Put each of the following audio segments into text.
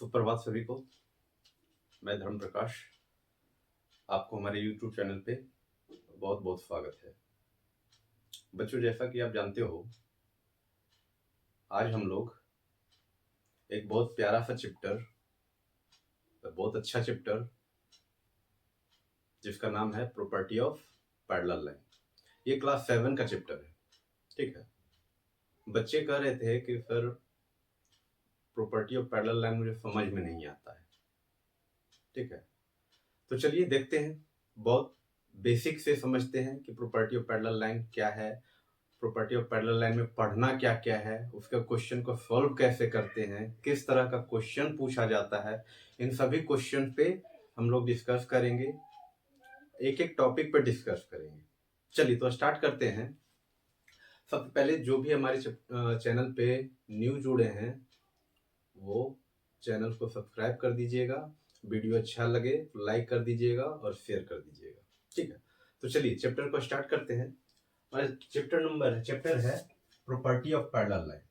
सुप्रभात सभी को। मैं धर्म प्रकाश, आपको हमारे YouTube चैनल पे बहुत बहुत स्वागत है। बच्चों, जैसा कि आप जानते हो, आज हम लोग एक बहुत प्यारा सा चैप्टर, बहुत अच्छा चैप्टर, जिसका नाम है प्रॉपर्टी ऑफ पैरेलल लाइन। ये क्लास 7 का चैप्टर है। ठीक है। बच्चे कह रहे थे कि sir property of parallel line मुझे समझ में नहीं आता है। ठीक है, तो चलिए देखते हैं, बहुत बेसिक से समझते हैं कि प्रॉपर्टी ऑफ पैरेलल लाइन क्या है, प्रॉपर्टी ऑफ पैरेलल लाइन में पढ़ना क्या क्या है, उसका क्वेश्चन को सॉल्व कैसे करते हैं, किस तरह का क्वेश्चन पूछा जाता है। इन सभी क्वेश्चन पे हम लोग डिस्कस करेंगे, एक एक टॉपिक पर डिस्कस करेंगे। चलिए तो स्टार्ट करते हैं। सबसे पहले जो भी हमारे चैनल पे न्यू जुड़े हैं वो चैनल को सब्सक्राइब कर दीजिएगा, वीडियो अच्छा लगे तो लाइक कर दीजिएगा और शेयर कर दीजिएगा। ठीक है, तो चलिए चैप्टर को स्टार्ट करते हैं। और चैप्टर है property of parallel line.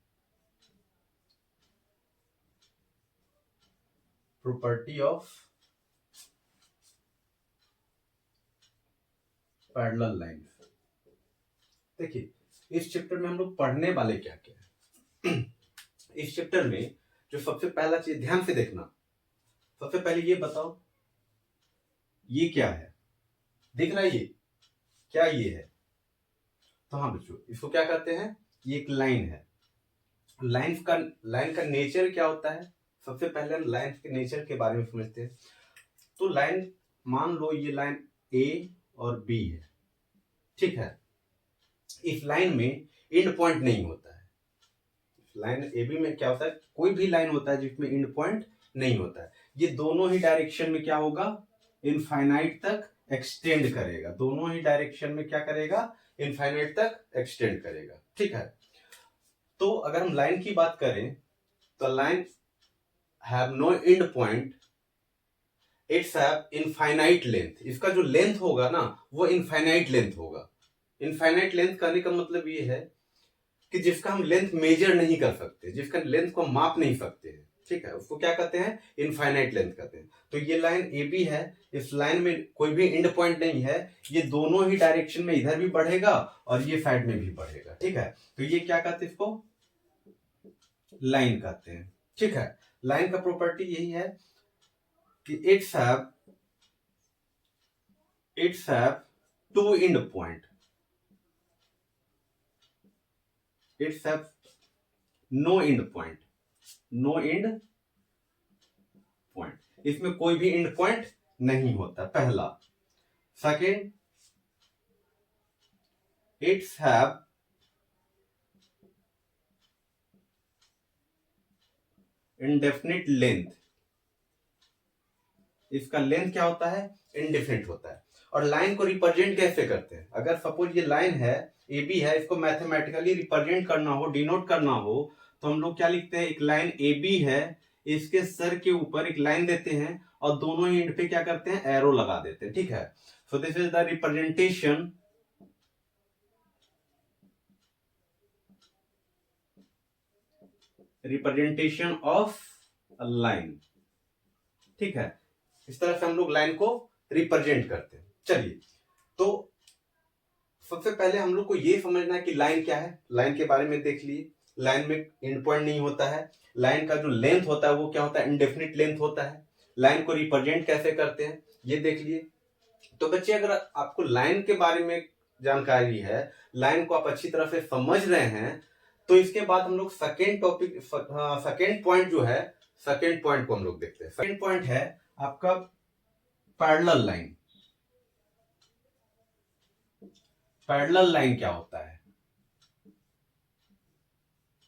Property of parallel line. देखिए, इस चैप्टर में हम लोग पढ़ने वाले क्या क्या है। इस चैप्टर में जो सबसे पहला चीज, ध्यान से देखना, सबसे पहले ये बताओ ये क्या है। दिख रहा है ये क्या ये है? तो हाँ बच्चों, इसको क्या कहते हैं? ये एक लाइन है। लाइन का नेचर क्या होता है? सबसे पहले हम लाइन के नेचर के बारे में समझते हैं। तो लाइन, मान लो ये लाइन ए और बी है। ठीक है, इस लाइन में एंड पॉइंट नहीं होता है। लाइन ए बी में क्या होता है? कोई भी लाइन होता है जिसमें एंड पॉइंट नहीं होता है। ये दोनों ही डायरेक्शन में क्या होगा? इनफाइनाइट तक एक्सटेंड करेगा। दोनों ही डायरेक्शन में क्या करेगा? इनफाइनाइट तक एक्सटेंड करेगा। ठीक है, तो अगर हम लाइन की बात करें तो line have no end point, it's have infinite length. इसका जो लेंथ होगा ना वो इनफाइनाइट लेंथ होगा। इनफाइनाइट लेंथ कहने का मतलब ये है कि जिसका हम लेंथ मेजर नहीं कर सकते, जिसका लेंथ को माप नहीं सकते हैं। ठीक है, उसको क्या कहते हैं? इनफाइनाइट लेंथ कहते हैं। तो ये लाइन ए बी है, इस लाइन में कोई भी एंड पॉइंट नहीं है। ये दोनों ही डायरेक्शन में इधर भी बढ़ेगा और ये साइड में भी बढ़ेगा। ठीक है, तो ये क्या कहते हैं? इसको लाइन कहते हैं। ठीक है, लाइन का प्रॉपर्टी यही है कि it's have two end point. It's have no end point, no end point. इसमें कोई भी एंड पॉइंट नहीं होता, पहला। Second, it's have indefinite length. इसका लेंथ क्या होता है? इंडेफिनिट होता है। और लाइन को रिप्रेजेंट कैसे करते हैं? अगर सपोज ये लाइन है ए बी है, इसको मैथमेटिकली रिप्रेजेंट करना हो, डिनोट करना हो, तो हम लोग क्या लिखते हैं? एक लाइन ए बी है, इसके सर के ऊपर एक लाइन देते हैं और दोनों ही एंड पे क्या करते हैं? एरो लगा देते हैं। ठीक है, so this is the representation of a line. ठीक है, इस तरह से हम लोग लाइन को रिप्रेजेंट करते हैं। चलिए, तो सबसे पहले हम लोग को ये समझना है कि लाइन क्या है। लाइन के बारे में देख लिए, लाइन में एंड पॉइंट नहीं होता है। लाइन का जो लेंथ होता है वो क्या होता है? इंडेफिनिट लेंथ होता है। लाइन को रिप्रेजेंट कैसे करते हैं ये देख लिए। तो बच्चे, अगर आपको लाइन के बारे में जानकारी है, लाइन को आप अच्छी तरह से समझ रहे हैं, तो इसके बाद हम लोग सेकेंड पॉइंट जो है, सेकेंड पॉइंट को हम लोग देखते हैं। सेकेंड पॉइंट है आपका पैरेलल लाइन। पैरेलल लाइन क्या होता है?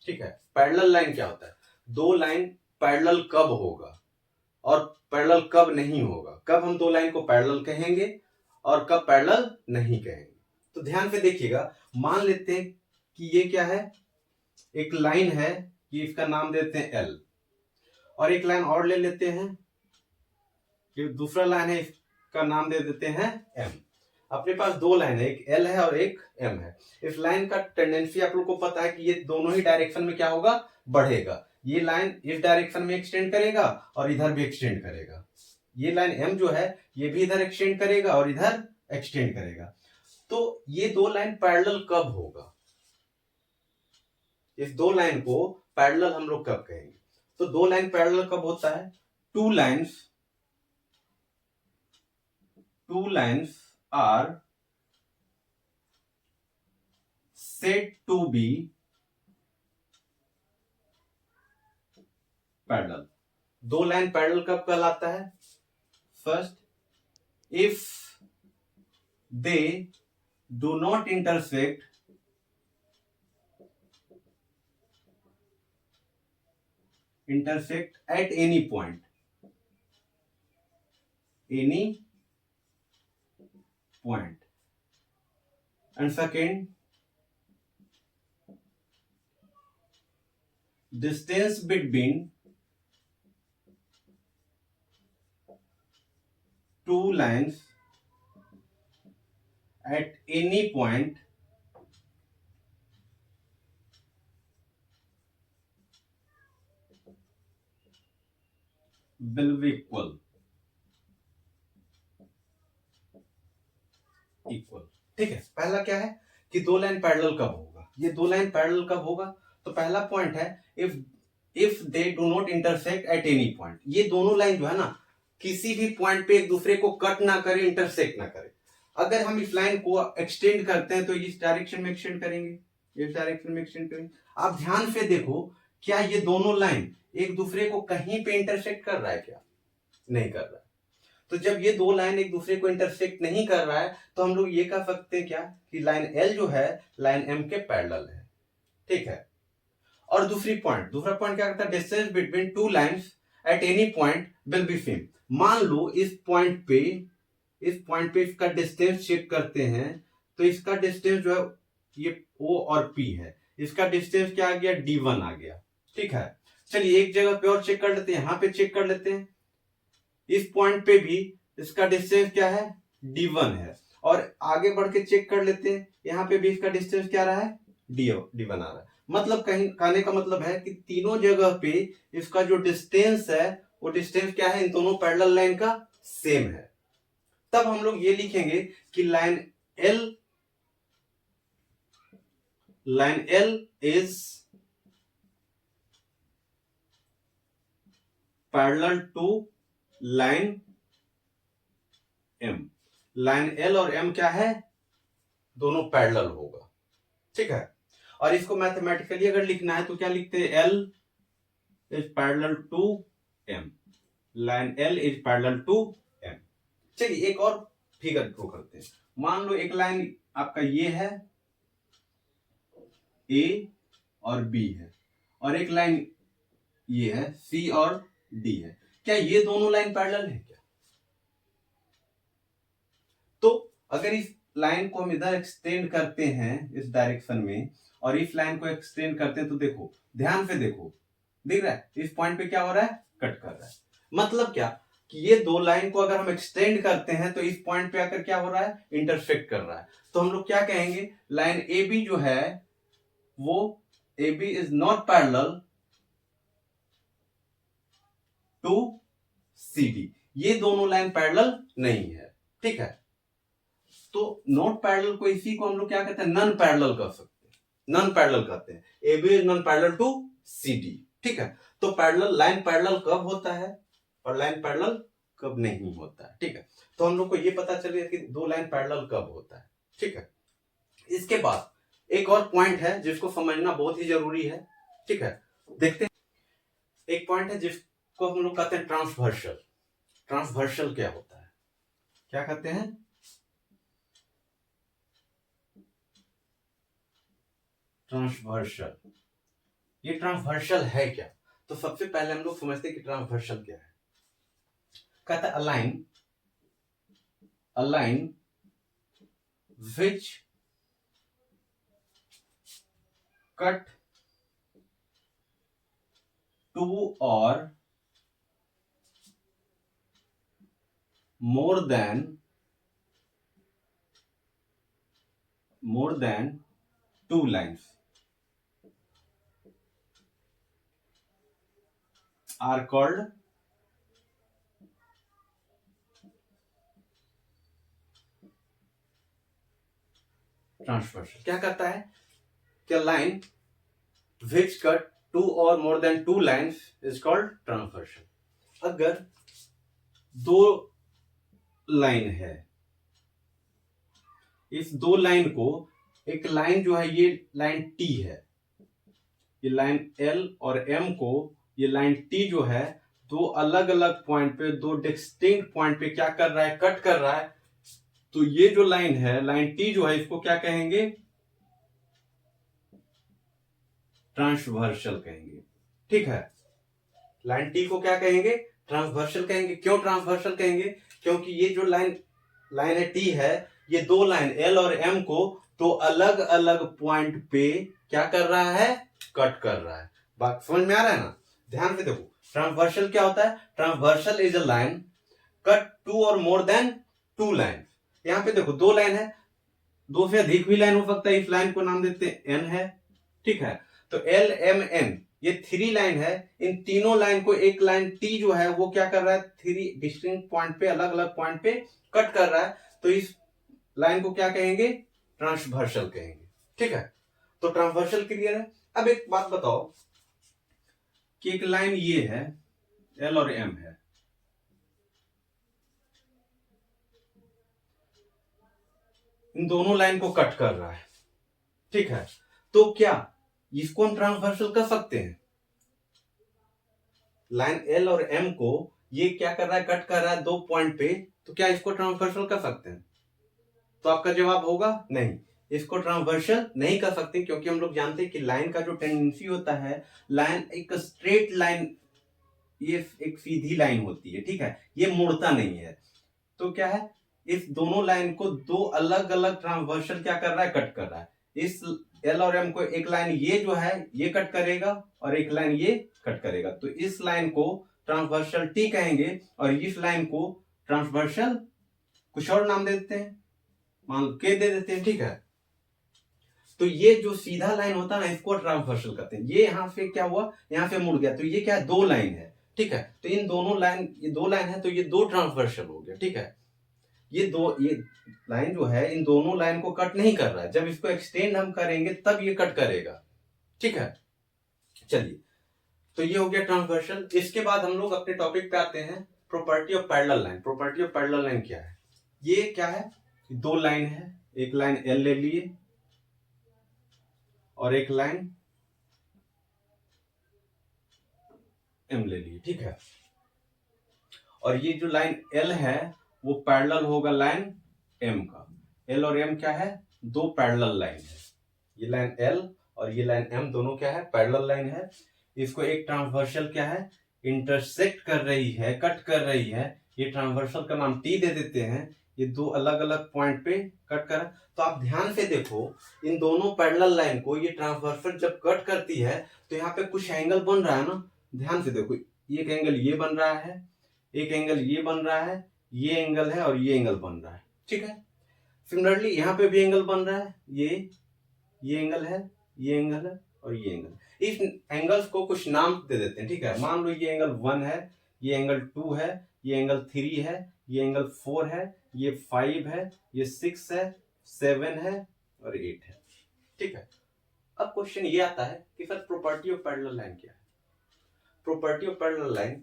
ठीक है, पैरेलल लाइन क्या होता है? दो लाइन पैरेलल कब होगा और पैरेलल कब नहीं होगा? कब हम दो लाइन को पैरेलल कहेंगे और कब पैरेलल नहीं कहेंगे? तो ध्यान से देखिएगा। मान लेते हैं कि ये क्या है? एक लाइन है, कि इसका नाम देते हैं एल, और एक लाइन और ले लेते हैं, ये दूसरा लाइन है, इसका नाम दे देते हैं एम। अपने पास दो लाइन है, एक एल है और एक एम है। इस लाइन का टेंडेंसी आप लोग को पता है कि ये दोनों ही डायरेक्शन में क्या होगा? बढ़ेगा। ये लाइन इस डायरेक्शन में एक्सटेंड करेगा और इधर भी एक्सटेंड करेगा। ये लाइन एम जो है ये भी इधर एक्सटेंड करेगा और इधर एक्सटेंड करेगा। तो ये दो लाइन पैरेलल कब होगा, इस दो लाइन को पैरेलल हम लोग कब कहेंगे? तो दो लाइन पैरेलल कब होता है? Two lines are said to be parallel. दो लाइन पैरेलल कब कहलाता है? First, if they do not intersect at any point, and second, distance between two lines at any point will be equal। ठीक है, पहला क्या है कि दो लाइन पैरेलल कब होगा? ये दो लाइन पैरेलल कब होगा? तो पहला पॉइंट है if they do not intersect at any point. ये दोनों लाइन जो है ना किसी भी पॉइंट पे एक दूसरे को कट ना करे, इंटरसेक्ट ना करे। अगर हम इस लाइन को एक्सटेंड करते हैं तो इस डायरेक्शन में एक्सटेंड करेंगे, इस डायरेक्शन में एक्सटेंड करेंगे। आप ध्यान से देखो, क्या ये दोनों लाइन एक दूसरे को कहीं पे इंटरसेक्ट कर रहा है? क्या नहीं कर रहा है। तो जब ये दो लाइन एक दूसरे को इंटरसेक्ट नहीं कर रहा है तो हम लोग ये कह सकते हैं क्या कि लाइन एल जो है लाइन एम के पैरेलल है। ठीक है, और दूसरा पॉइंट क्या करता है? Distance between two lines at any point will be same. मान लो इस पॉइंट पे इसका डिस्टेंस चेक करते हैं तो इसका डिस्टेंस जो है ये ओ और पी है, इसका डिस्टेंस क्या आ गया? D1 आ गया। ठीक है, चलिए एक जगह पे और चेक कर लेते हैं, यहां पे चेक कर लेते हैं। इस पॉइंट पे भी इसका डिस्टेंस क्या है? D1 है। और आगे बढ़ के चेक कर लेते हैं, यहां पे भी इसका डिस्टेंस क्या रहा है? D1 आ रहा है। मतलब कहीं कहने का मतलब है कि तीनों जगह पे इसका जो डिस्टेंस है वो डिस्टेंस क्या है? इन दोनों पैरेलल लाइन का सेम है। तब हम लोग ये लिखेंगे कि line L is parallel to line M। Line L और M क्या है? दोनों पैरेलल होगा। ठीक है, और इसको मैथमेटिकली अगर लिखना है तो क्या लिखते हैं? L is parallel to M, line L is parallel to M। चलिए एक और फिगर ड्रॉ करते हैं। मान लो एक लाइन आपका ये है A और B है, और एक लाइन ये है C और D है। क्या ये दोनों लाइन पैरेलल है क्या? तो अगर इस लाइन को हम इधर एक्सटेंड करते हैं इस डायरेक्शन में और इस लाइन को एक्सटेंड करते हैं तो देखो, ध्यान से देखो, दिख रहा है इस पॉइंट पे क्या हो रहा है? कट कर रहा है। मतलब क्या कि ये दो लाइन को अगर हम एक्सटेंड करते हैं तो इस पॉइंट पे आकर क्या हो रहा है? इंटरसेक्ट कर रहा है। तो हम लोग क्या कहेंगे? लाइन ए बी जो है वो A B is not parallel to C D. ये दोनों लाइन पैरेलल नहीं है। ठीक है, तो नॉट पैरेलल को इसी को हम लोग क्या कहते हैं? नॉन पैरेलल कर सकते हैं, नॉन पैरेलल कहते हैं। A B is non parallel to C D. ठीक है, तो पैरेलल लाइन पैरेलल कब होता है और लाइन पैरेलल कब नहीं होता है? ठीक है, तो हम लोग को ये पता चल गया कि दो लाइन पैरेलल कब होता है। ठीक है, इसके बाद एक और पॉइंट है जिसको समझना बहुत ही जरूरी है। ठीक है, देखते हैं। एक पॉइंट है जिसको हम लोग कहते हैं ट्रांसवर्सल। ट्रांसवर्सल क्या होता है? क्या कहते हैं? ट्रांसवर्सल। ये ट्रांसवर्सल है क्या? तो सबसे पहले हम लोग समझते हैं कि ट्रांसवर्सल क्या है। कहता है a line which cut two or more than two lines। Are called transversal. क्या करता है कि line which cut two or more than two lines is called transversal. अगर दो लाइन है, इस दो लाइन को, एक लाइन जो है ये लाइन टी है, ये लाइन एल और एम को, ये लाइन टी जो है दो अलग अलग पॉइंट पे, दो डिस्टिंक्ट पॉइंट पे क्या कर रहा है, कट कर रहा है। तो ये जो लाइन है, लाइन टी जो है, इसको क्या कहेंगे, ट्रांसवर्सल कहेंगे। ठीक है, लाइन टी को क्या कहेंगे, ट्रांसवर्सल कहेंगे। क्यों ट्रांसवर्सल कहेंगे, क्योंकि ये जो लाइन है टी है, ये दो लाइन एल और एम को तो अलग अलग पॉइंट पे क्या कर रहा है, कट कर रहा है। बात समझ में आ रहा है ना, ध्यान से देखो। ट्रांसवर्सल क्या होता है, transversal is a line cut two or more than to line. यहां पे देखो दो लाइन है, दो से अधिक भी लाइन हो सकता है। इस लाइन को नाम देते हैं एन है। ठीक है, तो एल एम एन ये थ्री लाइन है। इन तीनों लाइन को एक लाइन टी जो है वो क्या कर रहा है, थ्री डिस्टिंक्ट पॉइंट पे, अलग अलग पॉइंट पे कट कर रहा है। तो इस लाइन को क्या कहेंगे, ट्रांसवर्सल कहेंगे। ठीक है, तो ट्रांसवर्सल क्लियर है। अब एक बात बताओ कि एक लाइन ये है, एल और एम है, इन दोनों लाइन को कट कर रहा है। ठीक है, तो क्या इसको हम ट्रांसवर्सल कर सकते हैं। लाइन एल और एम को ये क्या कर रहा है, कट कर रहा है दो पॉइंट पे, तो क्या इसको ट्रांसवर्सल कर सकते हैं। तो आपका जवाब होगा नहीं, इसको ट्रांसवर्सल नहीं कर सकते, क्योंकि हम लोग जानते हैं कि लाइन का जो टेंडेंसी होता है, लाइन एक स्ट्रेट लाइन, ये एक सीधी लाइन होती है। ठीक है, ये मुड़ता नहीं है। तो क्या है, इस दोनों लाइन को दो अलग अलग ट्रांसवर्सल क्या कर रहा है, कट कर रहा है। इस एल और एम को एक लाइन ये जो है ये कट करेगा और एक लाइन ये कट करेगा। तो इस लाइन को ट्रांसवर्सल टी कहेंगे और इस लाइन को ट्रांसवर्सल कुछ और नाम दे देते हैं, मान लो के दे देते हैं। ठीक है, तो ये जो सीधा लाइन होता है ना, इसको ट्रांसवर्सल करते हैं। ये यहां से क्या हुआ, यहां से मुड़ गया, तो ये क्या है, दो लाइन है। ठीक है, तो इन दोनों लाइन, ये दो लाइन है तो ये दो ट्रांसवर्सल हो गया। ठीक है, ये लाइन जो है इन दोनों लाइन को कट नहीं कर रहा है, जब इसको एक्सटेंड हम करेंगे तब ये कट करेगा। ठीक है, चलिए, तो ये हो गया ट्रांसवर्सल। इसके बाद हम लोग अपने टॉपिक पे आते हैं, property of parallel line. Property of parallel line क्या है, ये क्या है, दो लाइन है, एक लाइन एल ले लिए और एक लाइन एम ले लिए। ठीक है, और ये जो लाइन एल है वो पैरेलल होगा लाइन एम का। एल और एम क्या है, दो पैरेलल लाइन है। ये लाइन एल और ये लाइन एम दोनों क्या है, पैरेलल लाइन है। इसको एक ट्रांसवर्सल क्या है, इंटरसेक्ट कर रही है, कट कर रही है। ये ट्रांसवर्सल का नाम टी दे देते हैं। ये दो अलग अलग पॉइंट पे कट कर, तो आप ध्यान से देखो, इन दोनों पैरेलल लाइन को ये ट्रांसवर्सल जब कट करती है तो यहाँ पे कुछ एंगल बन रहा है ना, ध्यान से देखो। एक एंगल ये बन रहा है, एक एंगल ये बन रहा है, ये एंगल है और ये एंगल बन रहा है। ठीक है, सिमिलरली यहाँ पे भी एंगल बन रहा है, ये एंगल है, ये एंगल है और ये एंगल। इस एंगल्स को कुछ नाम दे देते हैं। ठीक है, मान लो ये एंगल 1 है, ये एंगल 2 है, ये एंगल 3 है, ये एंगल 4 है, ये 5 है, ये 6 है, 7 है और 8 है। ठीक है, अब क्वेश्चन ये आता है कि sir property of parallel line क्या है। प्रॉपर्टी ऑफ पैरेलल लाइन,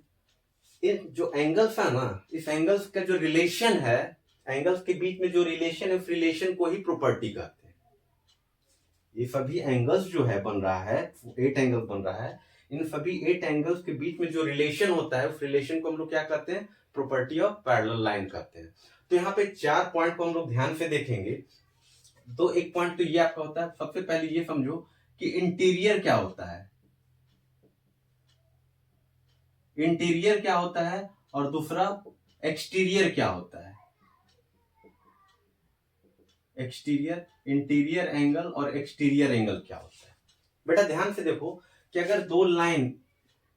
इन जो एंगल्स है ना, इस एंगल्स का जो रिलेशन है, एंगल्स के बीच में जो रिलेशन है, उस रिलेशन को ही प्रॉपर्टी कहते हैं। ये सभी एंगल्स जो है बन रहा है, 8 एंगल बन रहा है, इन सभी 8 एंगल्स के बीच में जो रिलेशन होता है, उस रिलेशन को हम लोग क्या कहते हैं, प्रॉपर्टी ऑफ पैरेलल लाइन कहते हैं। तो यहाँ पे 4 पॉइंट को हम लोग ध्यान से देखेंगे। तो एक पॉइंट तो ये आपका होता है, सबसे पहले ये समझो कि इंटीरियर क्या होता है, इंटीरियर क्या होता है, और दूसरा एक्सटीरियर क्या होता है। एक्सटीरियर, इंटीरियर एंगल और एक्सटीरियर एंगल क्या होता है। बेटा ध्यान से देखो कि अगर दो लाइन,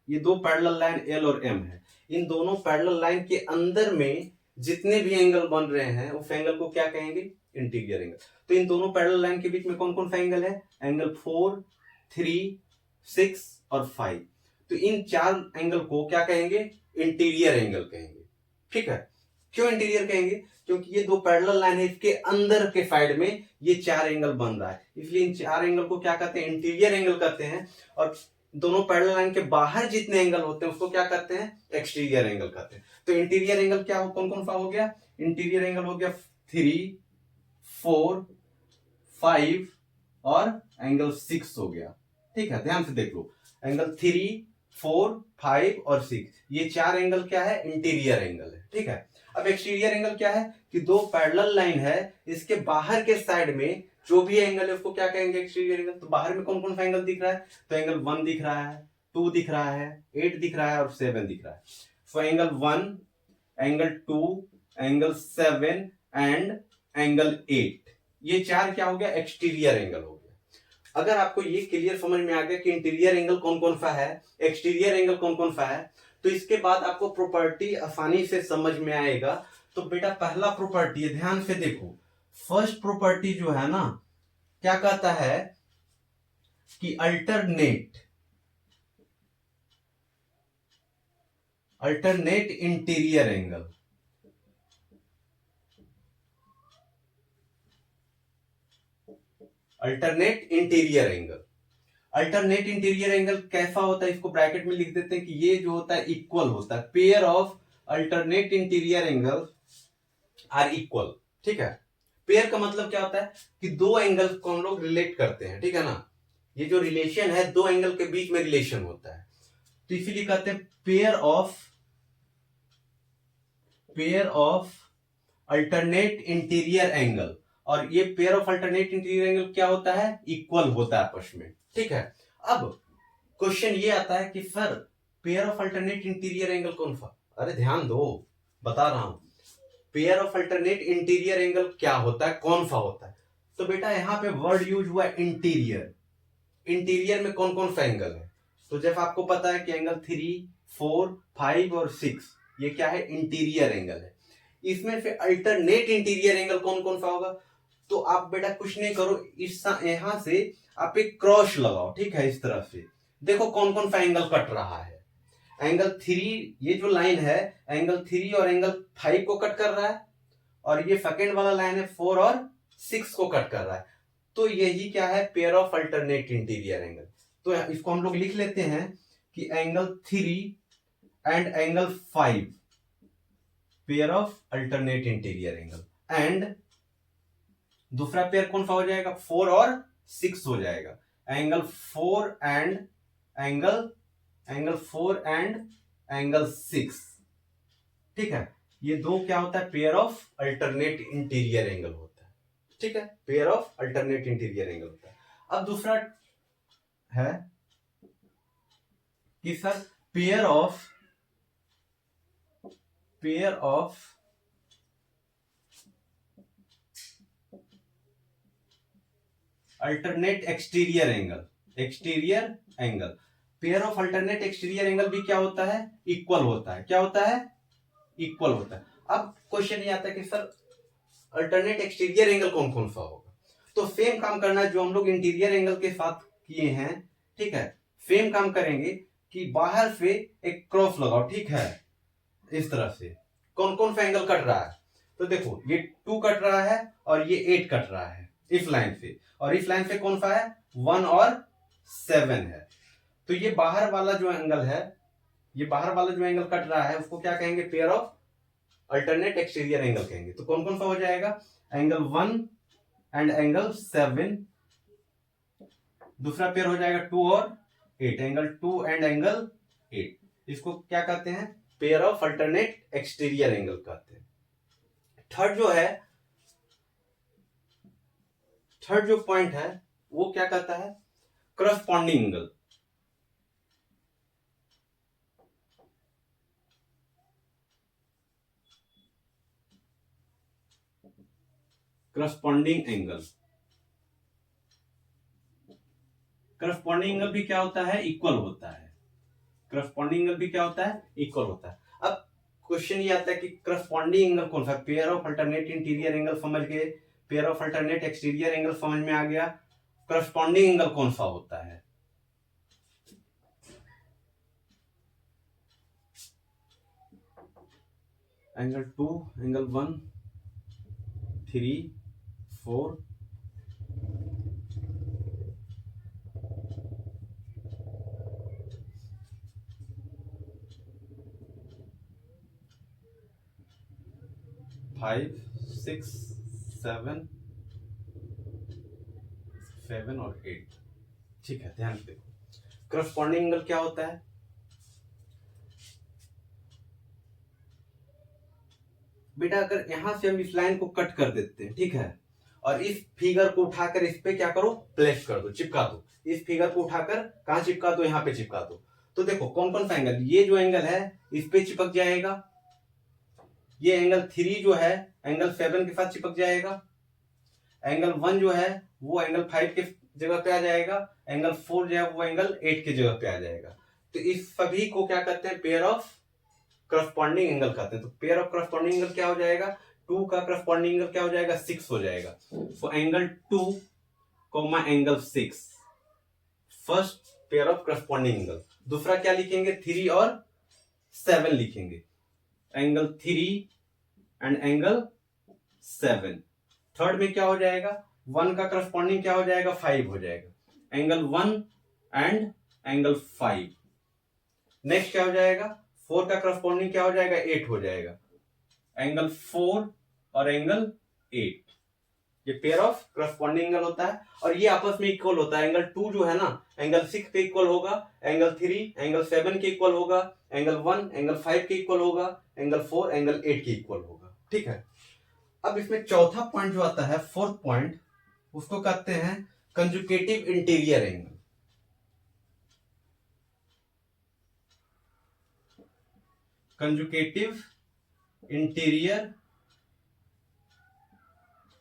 ये दो पैरेलल लाइन एल और एम है, इन दोनों पैरेलल लाइन के अंदर में जितने भी एंगल बन रहे हैं उस एंगल को क्या कहेंगे, इंटीरियर एंगल। तो इन दोनों पैरेलल लाइन के बीच में कौन कौन सा एंगल है, एंगल 4, 3, 6 और 5। तो इन 4 एंगल को क्या कहेंगे? इंटीरियर एंगल कहेंगे। ठीक है, क्यों इंटीरियर कहेंगे? क्योंकि ये 2 पैरेलल लाइन है, इसके अंदर के साइड में ये 4 एंगल बन रहा है, इसलिए इन 4 एंगल को क्या कहते हैं? इंटीरियर एंगल कहते हैं। और दोनों पैरेलल लाइन के बाहर जितने एंगल होते हैं उसको क्या कहते हैं? एक्सटीरियर एंगल कहते हैं। तो इंटीरियर एंगल क्या हो, कौन कौन सा हो गया? इंटीरियर एंगल हो गया 3, 4, 5 और एंगल 6 हो गया। ठीक है, ध्यान से देख लो, एंगल 3, 4, 5 और 6, ये 4 एंगल क्या है? इंटीरियर एंगल है। ठीक है, अब एक्सटीरियर एंगल क्या है? कि 2 पैरेलल लाइन है, इसके बाहर के साइड में जो भी एंगल है उसको क्या कहेंगे? Exterior angle. तो बाहर में कौन कौन सा एंगल दिख रहा है? तो एंगल 1 दिख रहा है, 2 दिख रहा है, 8 दिख रहा है और 7 दिख रहा है। So angle 1, angle 2, angle 7 and angle 8, ये 4 क्या हो गया? एक्सटीरियर एंगल हो गया। अगर आपको ये क्लियर समझ में आ गया कि इंटीरियर एंगल कौन कौन सा है, एक्सटीरियर एंगल कौन कौन सा है, तो इसके बाद आपको प्रॉपर्टी आसानी से समझ में आएगा। तो बेटा पहला प्रॉपर्टी है, ध्यान से देखो, फर्स्ट प्रॉपर्टी जो है ना, क्या कहता है कि alternate interior angle. Alternate interior angle, alternate interior angle कैसा होता है? इसको ब्रैकेट में लिख देते हैं कि ये जो होता है इक्वल होता है। Pair of alternate interior angle are equal. ठीक है, पेयर का मतलब क्या होता है? कि 2 एंगल को हम लोग रिलेट करते हैं। ठीक है ना, ये जो रिलेशन है 2 एंगल के बीच में रिलेशन होता है, तो इसीलिए कहते हैं pair of alternate interior angle. और ये pair of alternate interior angle क्या होता है? इक्वल होता है आपस में। ठीक है, अब क्वेश्चन ये आता है कि sir pair of alternate interior angle कौन सा? अरे ध्यान दो, बता रहा हूं, pair of alternate interior angle क्या होता है, कौन सा होता है? तो बेटा यहां पे वर्ड यूज हुआ है इंटीरियर। इंटीरियर में कौन कौन सा एंगल है? तो जब आपको पता है कि एंगल 3, 4, 5 और 6 ये क्या है? इंटीरियर एंगल है। इसमें से अल्टरनेट इंटीरियर एंगल कौन कौन सा होगा? तो आप बेटा कुछ नहीं करो, इस यहां से आप एक क्रॉस लगाओ। ठीक है, इस तरफ से देखो कौन कौन सा एंगल कट रहा है। एंगल 3, ये जो लाइन है एंगल 3 और एंगल 5 को कट कर रहा है, और ये सेकेंड वाला लाइन है 4 और 6 को कट कर रहा है। तो यही क्या है? Pair of alternate interior angle. तो इसको हम लोग लिख लेते हैं कि angle 3 and angle 5 pair of alternate interior angle. And दूसरा पेयर कौन सा हो जाएगा? 4 और 6 हो जाएगा। Angle 4 and angle 6। ठीक है, ये 2 क्या होता है? Pair of alternate interior angle होता है। ठीक है, pair of alternate interior angle होता है। अब दूसरा है कि sir pair of alternate exterior angle. Pair of alternate exterior angle भी क्या होता है? इक्वल होता है। क्या होता है? इक्वल होता है। अब क्वेश्चन ये आता है कि सर अल्टरनेट एक्सटीरियर एंगल कौन कौन सा होगा? तो सेम काम करना है जो हम लोग इंटीरियर एंगल के साथ किए हैं। ठीक है, सेम काम करेंगे कि बाहर से एक क्रॉस लगाओ। ठीक है, इस तरह से कौन कौन सा एंगल कट रहा है? तो देखो ये 2 कट रहा है और ये 8 कट रहा है इस लाइन से, और इस लाइन से कौन सा है? 1 और 7 है। तो ये बाहर वाला जो एंगल है, ये बाहर वाला जो एंगल कट रहा है उसको क्या कहेंगे? Pair of alternate exterior angle कहेंगे। तो कौन कौन सा हो जाएगा? Angle 1 and angle 7। दूसरा पेयर हो जाएगा 2 और 8, एंगल 2 एंड एंगल 8। इसको क्या कहते हैं? Pair of alternate exterior angle कहते हैं। थर्ड जो पॉइंट है वो क्या कहता है? Corresponding angle. करस्पॉन्डिंग एंगल भी क्या होता है? इक्वल होता है। करस्पॉन्डिंग एंगल भी क्या होता है? इक्वल होता है। अब क्वेश्चन ये आता है कि करस्पॉन्डिंग एंगल कौन सा? Pair of alternate interior angle समझ गए, pair of alternate exterior angle समझ में आ गया, करस्पॉन्डिंग एंगल कौन सा होता है? एंगल 2, एंगल 1, 3, 4, 5, 6, 7, 7 और 8। ठीक है, ध्यान से देखो करस्पॉन्डिंग एंगल क्या होता है। बेटा अगर यहां से हम इस लाइन को कट कर देते हैं, ठीक है, और इस फिगर को उठाकर इस पे क्या करो, प्लेस कर दो, चिपका दो। इस फिगर को उठाकर कहां चिपका दो, यहां पे चिपका दो। तो देखो कौन कौन सा एंगल, ये जो एंगल है इस पे चिपक जाएगा, ये एंगल 3 जो है एंगल 7 के साथ चिपक जाएगा, एंगल 1 जो है वो एंगल 5 के जगह पे आ जाएगा, एंगल 4 जो है वो एंगल 8 के जगह पे आ जाएगा। तो इस सभी को क्या कहते हैं, पेयर ऑफ करस्पॉन्डिंग एंगल कहते हैं। तो पेयर ऑफ करस्पॉन्डिंग एंगल क्या हो जाएगा, 2 का करस्पॉन्डिंग एंगल क्या हो जाएगा, 6 हो जाएगा। So angle 2 comma angle 6 first pair of corresponding angle. दूसरा क्या लिखेंगे, 3 और 7 लिखेंगे, एंगल 3 एंड एंगल 7। थर्ड में क्या हो जाएगा, 1 का करस्पॉन्डिंग क्या हो जाएगा, 5 हो जाएगा, एंगल 1 एंड एंगल 5। नेक्स्ट क्या हो जाएगा, 4 का करस्पॉन्डिंग क्या हो जाएगा, 8 हो जाएगा, एंगल 4 और एंगल 8। ये पेयर ऑफ करस्पॉन्डिंग एंगल होता है और ये आपस में इक्वल होता है। एंगल 2 जो है ना एंगल 6 के इक्वल होगा, एंगल 3 एंगल 7 के इक्वल होगा, एंगल 1 एंगल 5 के इक्वल होगा, एंगल 4 एंगल 8 के इक्वल होगा। ठीक है, अब इसमें चौथा पॉइंट जो आता है, फोर्थ पॉइंट, उसको कहते हैं conjugative interior angle. Conjugative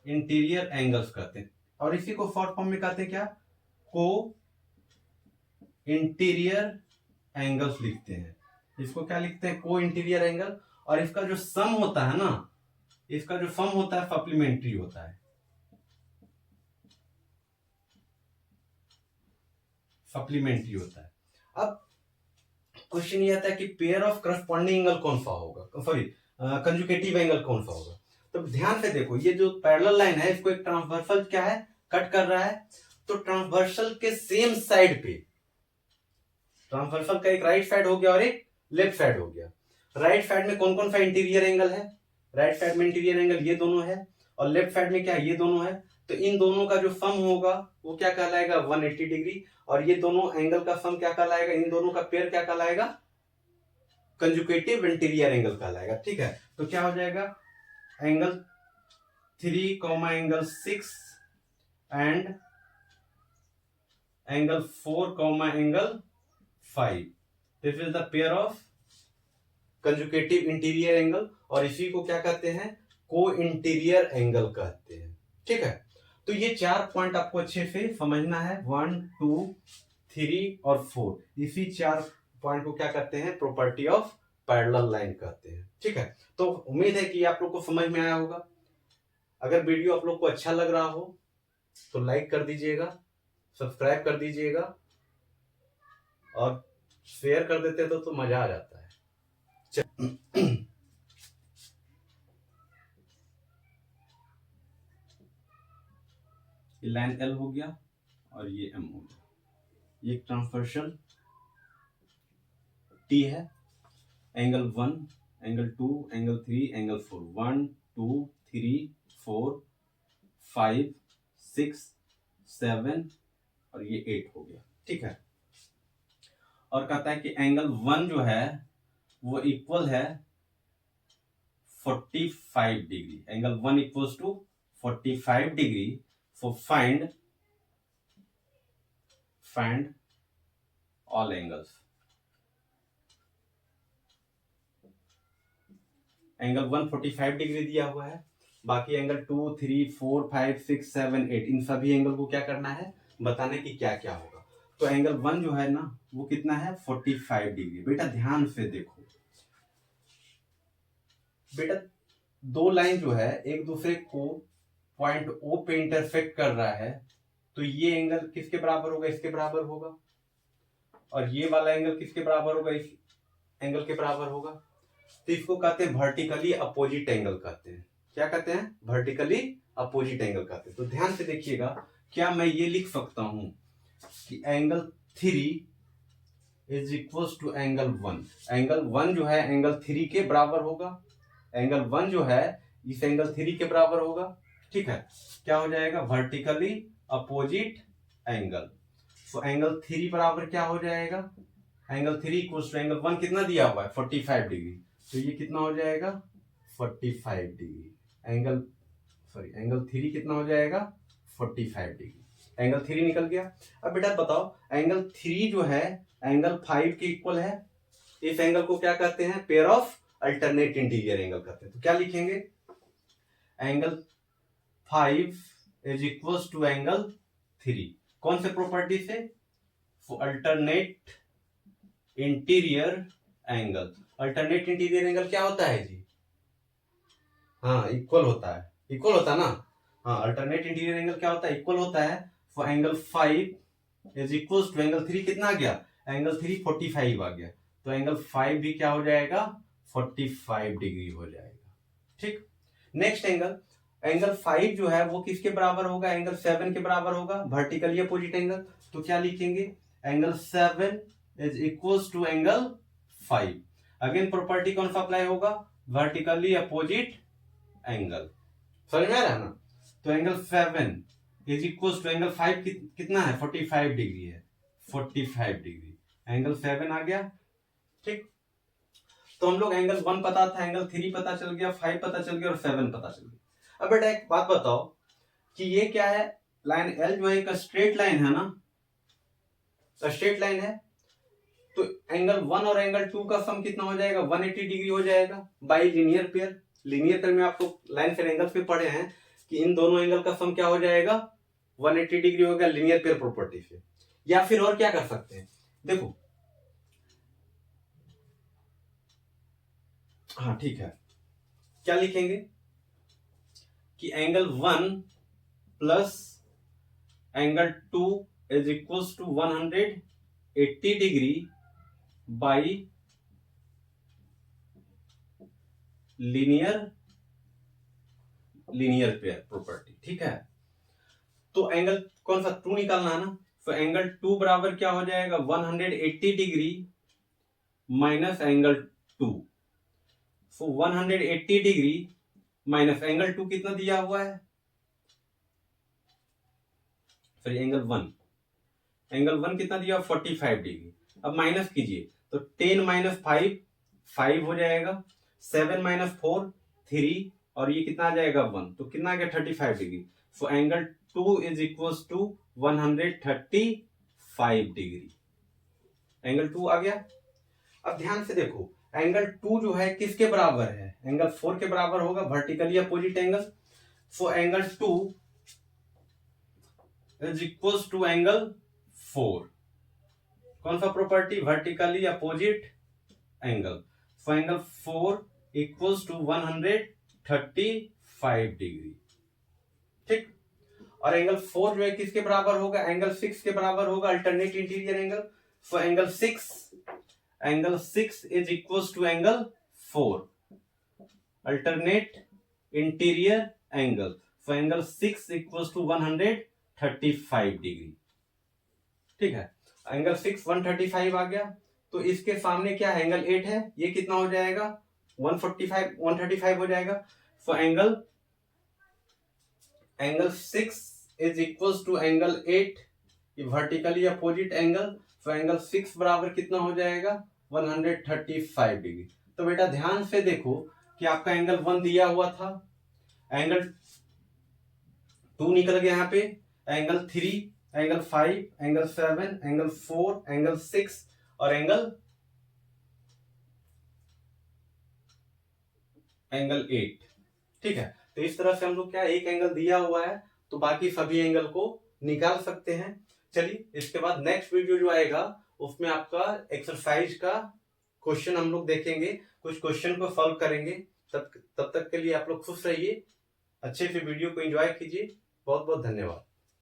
interior angles कहते हैं और इसी को शॉर्ट फॉर्म में कहते हैं क्या, को इंटीरियर एंगल्स लिखते हैं। इसको क्या लिखते हैं, को इंटीरियर एंगल। और इसका जो सम होता है ना, इसका जो सम होता है सप्लीमेंट्री होता है, सप्लीमेंट्री होता है। अब क्वेश्चन ये आता है कि पेयर ऑफ करस्पॉन्डिंग एंगल कौन सा होगा, सॉरी कंजुगेटिव एंगल कौन सा होगा। तो ध्यान से देखो, ये जो पैरेलल लाइन है इसको एक ट्रांसवर्सल क्या है, कट कर रहा है। तो ट्रांसवर्सल के सेम साइड पे, ट्रांसवर्सल का एक राइट साइड हो गया और एक लेफ्ट साइड हो गया। राइट साइड में कौन कौन सा इंटीरियर एंगल है, राइट साइड में इंटीरियर एंगल ये दोनों है और लेफ्ट साइड में क्या है, ये दोनों है। तो इन दोनों का जो सम होगा वो क्या कहलाएगा, 180 डिग्री। और ये दोनों एंगल का सम क्या कहलाएगा, इन दोनों का पेयर क्या कहलाएगा, कंजुगेटिव इंटीरियर एंगल कहलाएगा। ठीक है, तो क्या हो जाएगा, angle 3 comma angle 6 and angle 4 comma angle 5, this is the pair of conjugative interior angle. और इसी को क्या कहते हैं, को इंटीरियर एंगल कहते हैं। ठीक है, तो ये 4 पॉइंट आपको अच्छे से समझना है, 1 2 3 और 4। इसी 4 पॉइंट को क्या कहते हैं, प्रॉपर्टी ऑफ पैरेलल लाइन कहते हैं। ठीक है, तो उम्मीद है कि आप लोग को समझ में आया होगा। अगर वीडियो आप लोग को अच्छा लग रहा हो तो लाइक कर दीजिएगा, सब्सक्राइब कर दीजिएगा और शेयर कर देते तो मजा आ जाता है। ये लाइन एल हो गया और ये एम हो गया, ये ट्रांसवर्सल टी है, एंगल 1 एंगल 2 एंगल 3 एंगल 4, 1 2 3 4 5 6 7 और ये 8 हो गया। ठीक है, और कहता है कि एंगल 1 जो है वो इक्वल है 45 degree, angle 1 equals to 45 degree. So find all angles. Angle 1 45 degree दिया हुआ है, बाकी एंगल 2 3 4 5 6 7 8 इन सभी एंगल को क्या करना है, बताने की क्या क्या होगा। तो एंगल 1 जो है ना वो कितना है, 45 डिग्री। बेटा ध्यान से देखो, बेटा दो लाइन जो है एक दूसरे को पॉइंट ओ पे इंटरसेक्ट कर रहा है, तो ये एंगल किसके बराबर होगा, इसके बराबर होगा। और ये वाला एंगल किसके बराबर होगा, इस एंगल के बराबर होगा। तो इसको कहते हैं वर्टिकली अपोजिट एंगल कहते हैं। क्या कहते हैं? वर्टिकली अपोजिट एंगल कहते हैं। तो ध्यान से देखिएगा, क्या मैं ये लिख सकता हूं कि angle 3 is equal to angle 1। Angle 1 जो है एंगल 3 के बराबर होगा। एंगल 1 जो है इस एंगल 3 के बराबर होगा। ठीक है, क्या हो जाएगा? Vertically opposite angle. तो एंगल 3 बराबर क्या हो जाएगा? एंगल 3 इक्वल टू एंगल 1 कितना दिया हुआ है? 45 डिग्री। तो ये कितना हो जाएगा? 45 डिग्री। एंगल 3 कितना हो जाएगा? 45 डिग्री। एंगल 3 निकल गया। अब बेटा बताओ, एंगल 3 जो है एंगल 5 के इक्वल है। इस एंगल को क्या कहते हैं? Pair of alternate interior angle कहते हैं। तो क्या लिखेंगे? Angle 5 is equal to angle 3। कौन से प्रॉपर्टी से? Alternate interior angle. Alternate interior angle क्या होता है जी? हाँ, इक्वल होता है। इक्वल होता है ना? हाँ, अल्टरनेट इंटीरियर एंगल क्या होता है? इक्वल होता है। For angle 5 is equal to angle 3 कितना आ गया? एंगल 3 45 आ गया। तो एंगल 5 भी क्या हो जाएगा? 45 डिग्री हो जाएगा। ठीक। नेक्स्ट एंगल, एंगल 5 जो है वो किसके बराबर होगा? एंगल 7 के बराबर होगा, वर्टिकली अपोजिट एंगल। तो क्या लिखेंगे? Angle 7 is equal to angle 5। Again property कौन सा अप्लाई होगा? Vertically opposite angle. समझ में आ रहा है ना? तो angle 7 is equal to angle 5 कितना है? 45 डिग्री है। 45 डिग्री एंगल 7 आ गया। ठीक। तो हम लोग एंगल 1 पता था, एंगल 3 पता चल गया, 5 पता चल गया और 7 पता चल गया। अब बेटा एक बात बताओ कि ये क्या है? लाइन एल जो है एक स्ट्रेट लाइन है ना? स्ट्रेट लाइन है। तो एंगल 1 और एंगल 2 का सम कितना हो जाएगा? 180 डिग्री हो जाएगा by linear pair. Linear pair में आपको लाइन फेर एंगल पे पढ़े हैं कि इन दोनों एंगल का सम क्या हो जाएगा? 180 डिग्री हो गया लीनियर पेयर प्रॉपर्टी से। या फिर और क्या कर सकते हैं? देखो, हाँ ठीक है, क्या लिखेंगे कि angle 1 plus angle 2 is equal to 180 degree by linear pair property. ठीक है, तो एंगल कौन सा? 2 निकालना है ना? तो एंगल 2 बराबर क्या हो जाएगा? 180 डिग्री माइनस एंगल 2। सो 180 डिग्री माइनस एंगल 2 कितना दिया हुआ है? सॉरी, एंगल 1 कितना दिया? 45 डिग्री। अब माइनस कीजिए तो 10 माइनस 5 5 हो जाएगा। 7 माइनस 4 3 और ये कितना आ जाएगा? 1। तो कितना आ गया? 35 degree. So angle 2 is equal to 135 degree. Angle 2 आ गया। अब ध्यान से देखो, एंगल 2 जो है किसके बराबर है? एंगल 4 के बराबर होगा, vertically opposite angle. So angle 2 is equal to angle 4। कौन सा property? Vertically opposite angle. So angle 4 equals to 135 degree. ठीक। और एंगल 4 जो है किसके बराबर होगा? एंगल 6 के बराबर होगा, alternate interior angle. So angle 6 is equals to angle 4, alternate interior angle. So angle 6 equals to 135 degree. ठीक है, एंगल 6 135 आ गया। तो इसके सामने क्या है? एंगल 8 है। ये कितना हो जाएगा? 135 हो जाएगा। So angle 6 is equal to angle 8, vertically opposite angle. So angle 6 बराबर कितना हो जाएगा? 135 डिग्री। तो बेटा ध्यान से देखो कि आपका एंगल 1 दिया हुआ था, एंगल 2 निकल गया यहाँ पे, angle 3, angle 5, angle 7, angle 4, angle 6 और एंगल 8। ठीक है, तो इस तरह से हम लोग क्या, एक एंगल दिया हुआ है तो बाकी सभी एंगल को निकाल सकते हैं। चलिए, इसके बाद नेक्स्ट वीडियो जो आएगा उसमें आपका एक्सरसाइज का क्वेश्चन हम लोग देखेंगे, कुछ क्वेश्चन को सॉल्व करेंगे। तब तक के लिए आप लोग खुश रहिए, अच्छे से वीडियो को एंजॉय कीजिए। बहुत बहुत धन्यवाद।